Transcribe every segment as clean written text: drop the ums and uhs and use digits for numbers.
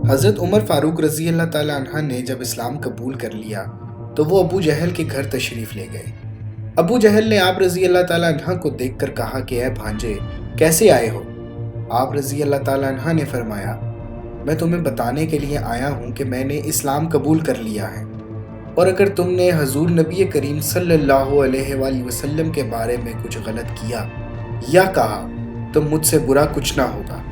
حضرت عمر فاروق رضی اللہ تعالیٰ عنہ نے جب اسلام قبول کر لیا تو وہ ابو جہل کے گھر تشریف لے گئے۔ ابو جہل نے آپ رضی اللہ تعالیٰ عنہ کو دیکھ کر کہا کہ اے بھانجے، کیسے آئے ہو؟ آپ رضی اللہ تعالیٰ عنہ نے فرمایا، میں تمہیں بتانے کے لیے آیا ہوں کہ میں نے اسلام قبول کر لیا ہے، اور اگر تم نے حضور نبی کریم صلی اللہ علیہ وآلہ وسلم کے بارے میں کچھ غلط کیا یا کہا تو مجھ سے برا کچھ نہ ہوگا۔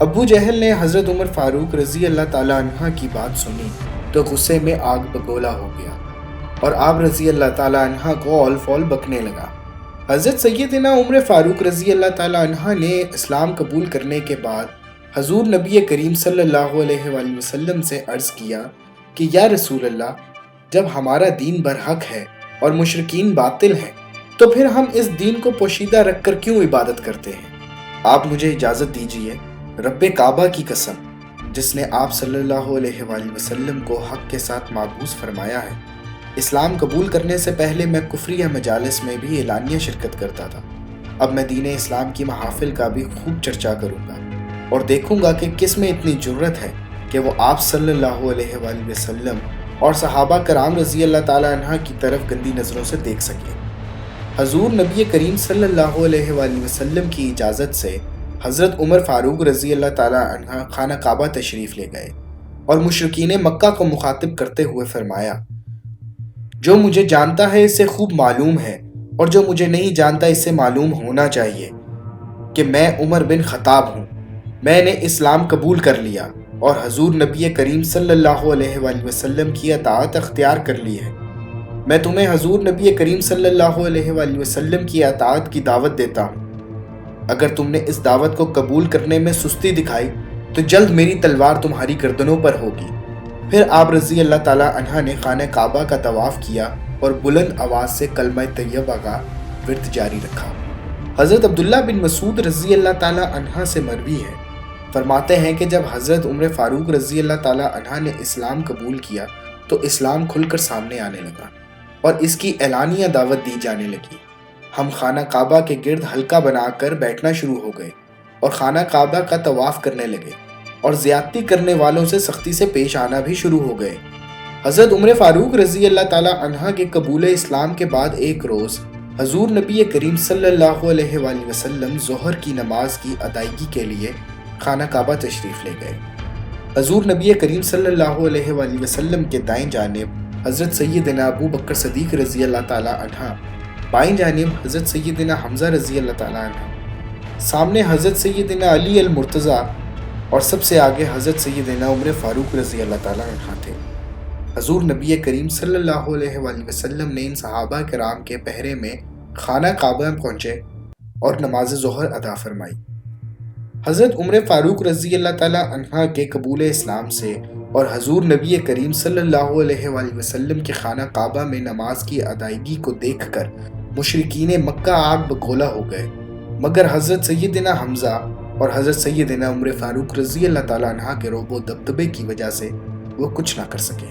ابو جہل نے حضرت عمر فاروق رضی اللہ تعالیٰ عنہ کی بات سنی تو غصے میں آگ بگولا ہو گیا اور آپ رضی اللہ تعالیٰ عنہ کو اول فول بکنے لگا۔ حضرت سیدنا عمر فاروق رضی اللہ تعالیٰ عنہ نے اسلام قبول کرنے کے بعد حضور نبی کریم صلی اللہ علیہ وآلہ وسلم سے عرض کیا کہ یا رسول اللہ، جب ہمارا دین برحق ہے اور مشرکین باطل ہیں تو پھر ہم اس دین کو پوشیدہ رکھ کر کیوں عبادت کرتے ہیں؟ آپ مجھے اجازت دیجیے، رب کعبہ کی قسم جس نے آپ صلی اللہ علیہ وآلہ وسلم کو حق کے ساتھ معبوس فرمایا ہے، اسلام قبول کرنے سے پہلے میں کفریہ مجالس میں بھی اعلانیہ شرکت کرتا تھا۔ اب میں دین اسلام کی محافل کا بھی خوب چرچا کروں گا اور دیکھوں گا کہ کس میں اتنی جرت ہے کہ وہ آپ صلی اللہ علیہ وآلہ وسلم اور صحابہ کرام رضی اللہ تعالیٰ عنہ کی طرف گندی نظروں سے دیکھ سکے۔ حضور نبی کریم صلی اللہ علیہ وآلہ وسلم کی اجازت سے حضرت عمر فاروق رضی اللہ تعالیٰ عنہ خانہ کعبہ تشریف لے گئے اور مشرکین مکہ کو مخاطب کرتے ہوئے فرمایا، جو مجھے جانتا ہے اسے خوب معلوم ہے، اور جو مجھے نہیں جانتا اسے معلوم ہونا چاہیے کہ میں عمر بن خطاب ہوں۔ میں نے اسلام قبول کر لیا اور حضور نبی کریم صلی اللہ علیہ وآلہ وسلم کی اطاعت اختیار کر لی ہے۔ میں تمہیں حضور نبی کریم صلی اللہ علیہ وآلہ وسلم کی اطاعت کی دعوت دیتا ہوں۔ اگر تم نے اس دعوت کو قبول کرنے میں سستی دکھائی تو جلد میری تلوار تمہاری گردنوں پر ہوگی۔ پھر آپ رضی اللہ تعالیٰ عنہ نے خانہ کعبہ کا طواف کیا اور بلند آواز سے کلمہ طیبہ کا ورد جاری رکھا۔ حضرت عبداللہ بن مسعود رضی اللہ تعالیٰ عنہ سے مروی ہے، فرماتے ہیں کہ جب حضرت عمر فاروق رضی اللہ تعالیٰ عنہ نے اسلام قبول کیا تو اسلام کھل کر سامنے آنے لگا اور اس کی اعلانیہ دعوت دی جانے لگی۔ ہم خانہ کعبہ کے گرد حلقہ بنا کر بیٹھنا شروع ہو گئے اور خانہ کعبہ کا طواف کرنے لگے اور زیادتی کرنے والوں سے سختی سے پیش آنا بھی شروع ہو گئے۔ حضرت عمر فاروق رضی اللہ تعالیٰ عنہ کے قبول اسلام کے بعد ایک روز حضور نبی کریم صلی اللہ علیہ وآلہ وسلم ظہر کی نماز کی ادائیگی کے لیے خانہ کعبہ تشریف لے گئے۔ حضور نبی کریم صلی اللہ علیہ وآلہ وسلم کے دائیں جانب حضرت سیدنا ابو بکر صدیق رضی اللہ تعالیٰ عنہ، بائیں جانب حضرت سیدنا حمزہ رضی اللہ تعالیٰ عنہ، سامنے حضرت سیدنا علی المرتضیٰ اور سب سے آگے حضرت سیدنا عمر فاروق رضی اللہ تعالیٰ عنہ تھے۔ حضور نبی کریم صلی اللہ علیہ وآلہ وسلم نے ان صحابہ کرام کے پہرے میں خانہ کعبہ پہنچے اور نماز ظہر ادا فرمائی۔ حضرت عمر فاروق رضی اللہ تعالیٰ عنہ کے قبول اسلام سے اور حضور نبی کریم صلی اللہ علیہ وآلہ وسلم کے خانہ کعبہ میں نماز کی ادائیگی کو دیکھ کر مشرکین مکہ آگ بگولا ہو گئے، مگر حضرت سیدنا حمزہ اور حضرت سیدنا عمر فاروق رضی اللہ تعالیٰ عنہ کے رعب و دبدبے کی وجہ سے وہ کچھ نہ کر سکے۔